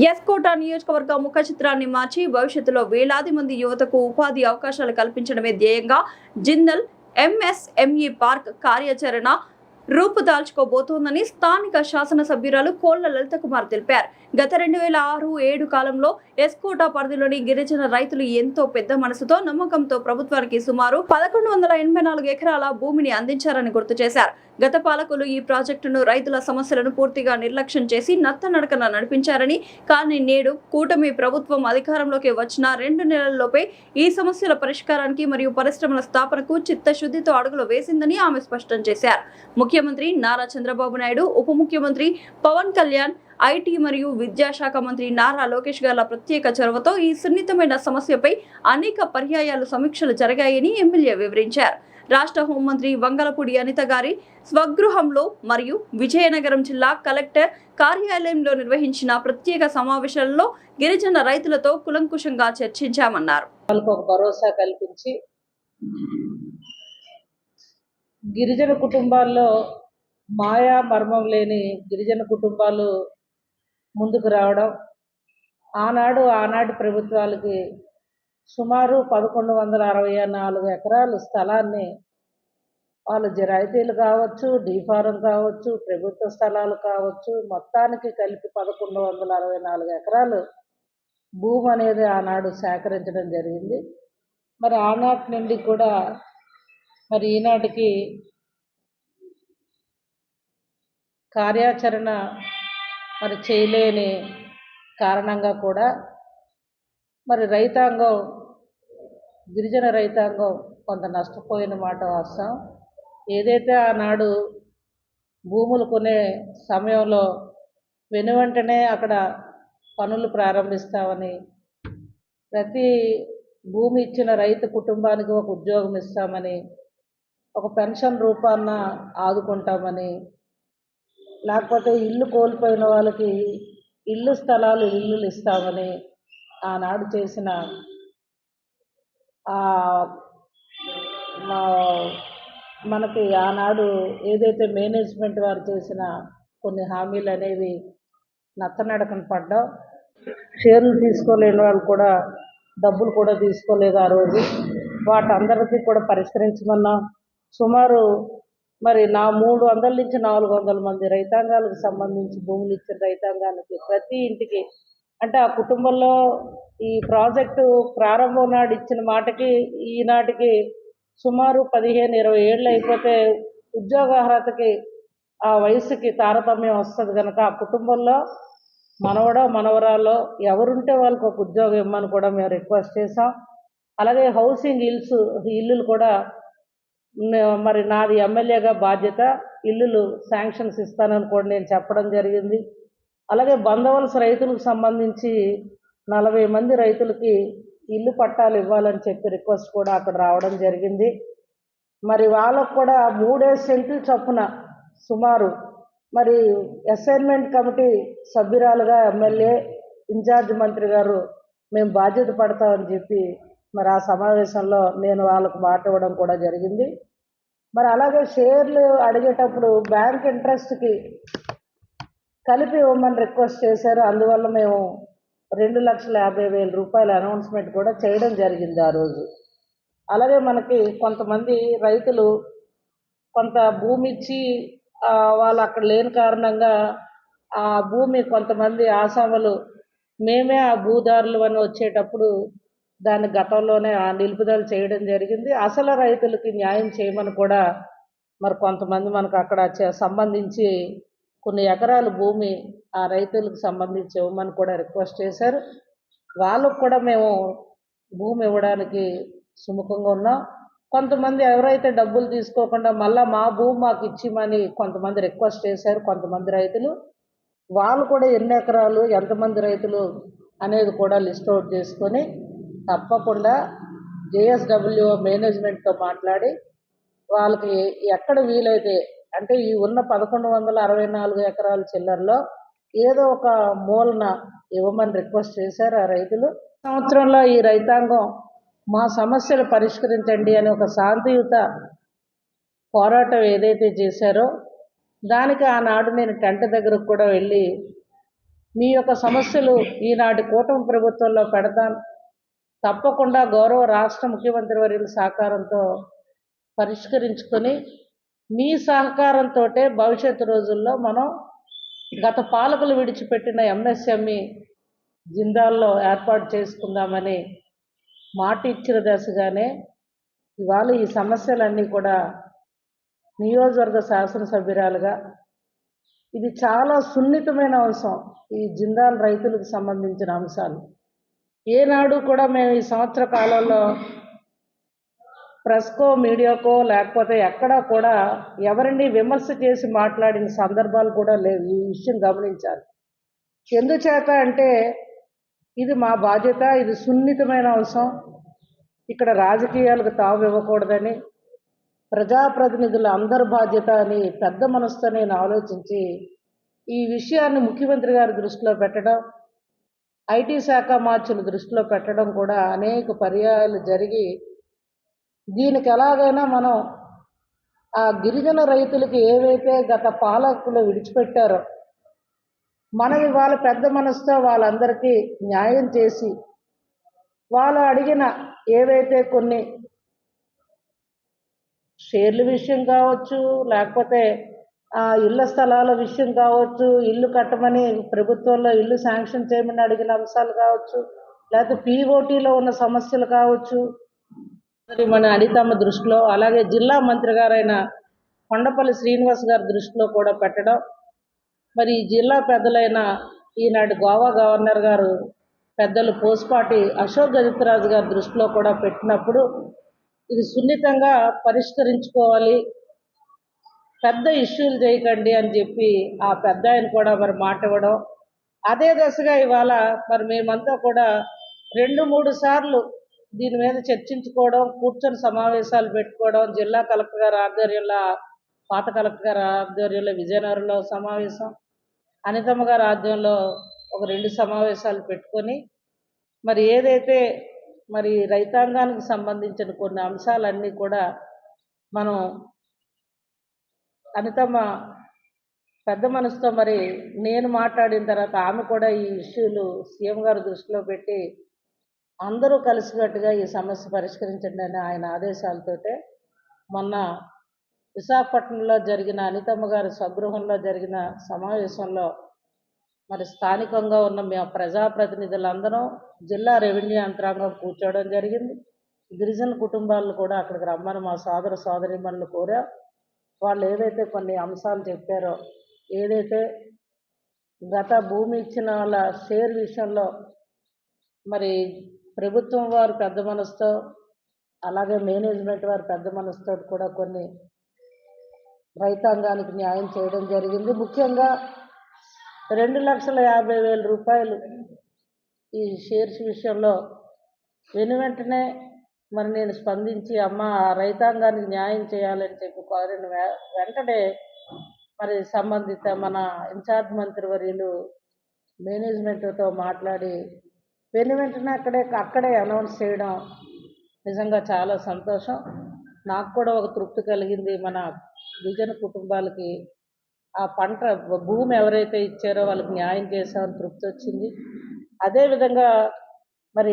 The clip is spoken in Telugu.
ఎస్కోట నియోజకవర్గ ముఖ చిత్రాన్ని మార్చి భవిష్యత్తులో వేలాది మంది యువతకు ఉపాధి అవకాశాలు కల్పించడమే ధ్యేయంగా జిందల్ ఎంఎస్ఎంఈ పార్క్ కార్యాచరణ రూపుదాల్చుకోబోతోందని స్థానిక శాసనసభ్యురాలు కోళ్ల లలిత కుమార్ తెలిపారు. గత 2006-7 కాలంలో ఎస్కోట పరిధిలోని గిరిజన రైతులు ఎంతో పెద్ద మనసుతో నమ్మకంతో ప్రభుత్వానికి సుమారు 1184 ఎకరాల భూమిని అందించారని గుర్తు చేశారు. గత పాలకులు ఈ ప్రాజెక్టును రైతుల సమస్యలను పూర్తిగా నిర్లక్ష్యం చేసి నత్తనడకన నడిపించారని, కానీ నేడు కూటమి ప్రభుత్వం అధికారంలోకి వచ్చిన 2 నెలల్లోపే ఈ సమస్యల పరిష్కారానికి మరియు పరిశ్రమల స్థాపనకు చిత్తశుద్ధితో అడుగులు వేసిందని ఆమె స్పష్టం చేశారు. ముఖ్యమంత్రి నారా చంద్రబాబు నాయుడు, ఉప ముఖ్యమంత్రి పవన్ కళ్యాణ్, ఐటీ మరియు విద్యాశాఖ మంత్రి నారా లోకేష్ గార్ల ప్రత్యేక చొరవతో ఈ సున్నితమైన సమస్యపై అనేక పర్యాయాలు సమీక్షలు జరిగాయని ఎమ్మెల్యే వివరించారు. రాష్ట్ర హోంమంత్రి వంగలపూడి అనిత గారి స్వగృహంలో మరియు విజయనగరం జిల్లా కలెక్టర్ కార్యాలయంలో నిర్వహించిన ప్రత్యేక సమావేశాలలో గిరిజన రైతులతో కులంకుశంగా చర్చించామన్నారు. భరోసా కల్పించి గిరిజన కుటుంబాల్లో మాయా మర్మం లేని గిరిజన కుటుంబాలు ముందుకు రావడం, ఆనాటి ప్రభుత్వాలకి సుమారు 1164 ఎకరాల స్థలాన్ని వాళ్ళు రైతులు కావచ్చు, డీఫారం కావచ్చు, ప్రభుత్వ స్థలాలు కావచ్చు, మొత్తానికి కలిపి 1164 ఎకరాలు భూమి అనేది ఆనాడు సేకరించడం జరిగింది. మరి ఆనాటి నుండి కూడా మరి ఈనాటికి కార్యాచరణ మరి చేయలేని కారణంగా కూడా మరి గిరిజన రైతాంగం కొంత నష్టపోయిన మాట వాస్తవం. ఏదైతే ఆనాడు భూములు కొనే సమయంలో వెనువెంటనే అక్కడ పనులు ప్రారంభిస్తామని, ప్రతి భూమి ఇచ్చిన రైతు కుటుంబానికి ఒక ఉద్యోగం ఇస్తామని, ఒక పెన్షన్ రూపాన ఆదుకుంటామని, లేకపోతే ఇల్లు కోల్పోయిన వాళ్ళకి ఇల్లులు ఇస్తామని ఆనాడు చేసిన మనకి ఆనాడు ఏదైతే మేనేజ్మెంట్ వారు చేసిన కొన్ని హామీలు అనేవి నత్తనడకన పడ్డాం. షేర్లు తీసుకోలేని వాళ్ళు కూడా డబ్బులు కూడా తీసుకోలేదు ఆ రోజు. వాటందరికీ కూడా పరిష్కరించమన్నాం. సుమారు మరి 300 నుంచి 400 మంది రైతాంగాలకు సంబంధించి భూములు ఇచ్చిన రైతాంగానికి ప్రతి ఇంటికి, అంటే ఆ కుటుంబంలో ఈ ప్రాజెక్టు ప్రారంభం నాడు ఇచ్చిన మాటకి ఈనాటికి సుమారు 15-20 ఏళ్ళు అయిపోతే ఉద్యోగార్హతకి ఆ వయసుకి తారతమ్యం వస్తుంది కనుక ఆ కుటుంబంలో మనవడో మనవరాలో ఎవరుంటే వాళ్ళకి ఒక ఉద్యోగం ఇమ్మని కూడా మేము రిక్వెస్ట్ చేసాం. అలాగే హౌసింగ్ ఇల్లులు కూడా మరి నాది ఎమ్మెల్యేగా బాధ్యత, ఇల్లులు శాంక్షన్స్ ఇస్తానని కూడా నేను చెప్పడం జరిగింది. అలాగే బందవలస రైతులకు సంబంధించి 40 మంది రైతులకి ఇల్లు పట్టాలు ఇవ్వాలని చెప్పి రిక్వెస్ట్ కూడా అక్కడ రావడం జరిగింది. మరి వాళ్ళకు కూడా 3 సెంట్లు చొప్పున సుమారు మరి అసైన్మెంట్ కమిటీ సభ్యురాలుగా ఎమ్మెల్యే ఇన్ఛార్జ్ మంత్రి గారు మేము బాధ్యత పడతామని చెప్పి మరి ఆ సమావేశంలో నేను వాళ్ళకు మాట ఇవ్వడం కూడా జరిగింది. మరి అలాగే షేర్లు అడిగేటప్పుడు బ్యాంక్ ఇంట్రెస్ట్కి కలిపి ఇవ్వమని రిక్వెస్ట్ చేశారు. అందువల్ల మేము 2,50,000 రూపాయల అనౌన్స్మెంట్ కూడా చేయడం జరిగింది ఆ రోజు. అలాగే మనకి కొంతమంది రైతులు కొంత భూమి ఇచ్చి వాళ్ళు అక్కడ లేని కారణంగా ఆ భూమి కొంతమంది ఆసాములు మేమే ఆ భూదారులు అని వచ్చేటప్పుడు దాన్ని గతంలోనే నిలుపుదల చేయడం జరిగింది. అసలు రైతులకి న్యాయం చేయమని కూడా మరి కొంతమంది మనకు అక్కడ సంబంధించి కొన్ని ఎకరాల భూమి ఆ రైతులకు సంబంధించి ఇవ్వమని కూడా రిక్వెస్ట్ చేశారు. వాళ్ళకు కూడా మేము భూమి ఇవ్వడానికి సుముఖంగా ఉన్నాం. కొంతమంది ఎవరైతే డబ్బులు తీసుకోకుండా మళ్ళీ మా భూమి మాకు ఇచ్చిమని కొంతమంది రిక్వెస్ట్ చేశారు. కొంతమంది రైతులు వాళ్ళు కూడా ఎన్ని ఎకరాలు ఎంతమంది రైతులు అనేది కూడా లిస్ట్ అవుట్ చేసుకొని తప్పకుండా జేఎస్డబ్ల్యూ మేనేజ్మెంట్తో మాట్లాడి వాళ్ళకి ఎక్కడ వీలైతే, అంటే ఈ ఉన్న 1164 ఎకరాల చిల్లరలో ఏదో ఒక మూలన ఇవ్వమని రిక్వెస్ట్ చేశారు ఆ రైతులు. సంవత్సరంలో ఈ రైతాంగం మా సమస్యలు పరిష్కరించండి అని ఒక శాంతియుత పోరాటం ఏదైతే చేశారో దానికి ఆనాడు నేను టెంట్ దగ్గరకు కూడా వెళ్ళి మీ యొక్క సమస్యలు ఈనాటి కూటమి ప్రభుత్వంలో పెడతాను. తప్పకుండా గౌరవ రాష్ట్ర ముఖ్యమంత్రి వర్యుల సహకారంతో పరిష్కరించుకొని మీ సహకారంతో భవిష్యత్తు రోజుల్లో మనం గత పాలకులు విడిచిపెట్టిన ఎంఎస్ఎంఈ జిందాల్లో ఏర్పాటు చేసుకుందామని మాట ఇచ్చిన దశగానే ఇవాళ ఈ సమస్యలన్నీ కూడా నియోజకవర్గ శాసనసభ్యురాలుగా ఇది చాలా సున్నితమైన అంశం. ఈ జిందాల్ రైతులకు సంబంధించిన అంశాలు ఏనాడు కూడా మేము ఈ సంవత్సర కాలంలో ప్రెస్కో మీడియాకో లేకపోతే ఎక్కడా కూడా ఎవరిని విమర్శ చేసి మాట్లాడిన సందర్భాలు కూడా లేవు. ఈ విషయం గమనించాలి. ఎందుచేత అంటే ఇది మా బాధ్యత, ఇది సున్నితమైన అంశం, ఇక్కడ రాజకీయాలకు తావు ఇవ్వకూడదని ప్రజాప్రతినిధుల అందరి బాధ్యత అని పెద్ద మనసుతో నేను ఆలోచించి ఈ విషయాన్ని ముఖ్యమంత్రి గారి దృష్టిలో పెట్టడం, ఐటీ శాఖ మార్చుల దృష్టిలో పెట్టడం కూడా అనేక పర్యాయాలు జరిగి దీనికి ఎలాగైనా మనం ఆ గిరిజన రైతులకి ఏవైతే గత పాలకులు విడిచిపెట్టారో మనం ఇవాళ పెద్ద మనసుతో వాళ్ళందరికీ న్యాయం చేసి వాళ్ళు అడిగిన ఏవైతే కొన్ని షేర్ల విషయం కావచ్చు, లేకపోతే ఇళ్ల స్థలాల విషయం కావచ్చు, ఇల్లు కట్టమని ప్రభుత్వంలో ఇల్లు శాంక్షన్ చేయమని అడిగిన అంశాలు కావచ్చు, లేకపోతే పీఓటీలో ఉన్న సమస్యలు కావచ్చు, మన అనితమ్మ దృష్టిలో, అలాగే జిల్లా మంత్రి గారైన కొండపల్లి శ్రీనివాస్ గారి దృష్టిలో కూడా పెట్టడం, మరి ఈ జిల్లా పెద్దలైన ఈనాటి గోవా గవర్నర్ గారు పెద్దలు పోస్పాటి అశోక్ గజపతిరాజు గారి దృష్టిలో కూడా పెట్టినప్పుడు ఇది సున్నితంగా పరిష్కరించుకోవాలి, పెద్ద ఇష్యూలు చేయకండి అని చెప్పి ఆ పెద్ద ఆయన కూడా మరి మాట ఇవ్వడం, అదే దశగా ఇవాళ మరి మేమంతా కూడా 2-3 సార్లు దీని మీద చర్చించుకోవడం, కూర్చొని సమావేశాలు పెట్టుకోవడం, జిల్లా కలెక్టర్ గారి ఆధ్వర్యంలో, పాత కలెక్టర్ గారి ఆధ్వర్యంలో విజయనగరంలో సమావేశం, అనితమ్మ గారి ఆధ్వర్యంలో ఒక 2 సమావేశాలు పెట్టుకొని మరి ఏదైతే మరి రైతాంగానికి సంబంధించిన కొన్ని అంశాలన్నీ కూడా మనం అనితమ్మ పెద్ద మనసుతో మరి నేను మాట్లాడిన తర్వాత ఆమె కూడా ఈ ఇష్యూలు సీఎం గారి దృష్టిలో పెట్టి అందరూ కలిసికట్టుగా ఈ సమస్య పరిష్కరించండి అని ఆయన ఆదేశాలతోటే మొన్న విశాఖపట్నంలో జరిగిన అనితమ్మ గారి స్వగృహంలో జరిగిన సమావేశంలో మరి స్థానికంగా ఉన్న మేము ప్రజాప్రతినిధులందరం జిల్లా రెవెన్యూ యంత్రాంగం కూర్చోవడం జరిగింది. గిరిజన కుటుంబాలను కూడా అక్కడికి రమ్మని మా సోదర సోదరీమణులు కోరా. వాళ్ళు ఏదైతే కొన్ని అంశాలు చెప్పారో, ఏదైతే గత భూమి ఇచ్చిన వాళ్ళ షేర్ విషయంలో మరి ప్రభుత్వం వారు పెద్ద మనసుతో, అలాగే మేనేజ్మెంట్ వారు పెద్ద మనసుతో కూడా కొన్ని రైతాంగానికి న్యాయం చేయడం జరిగింది. ముఖ్యంగా 2,50,000 రూపాయలు ఈ షేర్స్ విషయంలో వెనువెంటనే మరి నేను స్పందించి అమ్మ రైతాంగానికి న్యాయం చేయాలని చెప్పి కోరిన వెంటనే మరి సంబంధిత మన ఇన్ఛార్జ్ మంత్రి వర్యులు మేనేజ్మెంట్తో మాట్లాడి వెనువెంటనే అక్కడే అనౌన్స్ చేయడం నిజంగా చాలా సంతోషం. నాకు కూడా ఒక తృప్తి కలిగింది. మన గిరిజన కుటుంబాలకి ఆ పంట భూమి ఎవరైతే ఇచ్చారో వాళ్ళకి న్యాయం చేసామని తృప్తి వచ్చింది. అదేవిధంగా మరి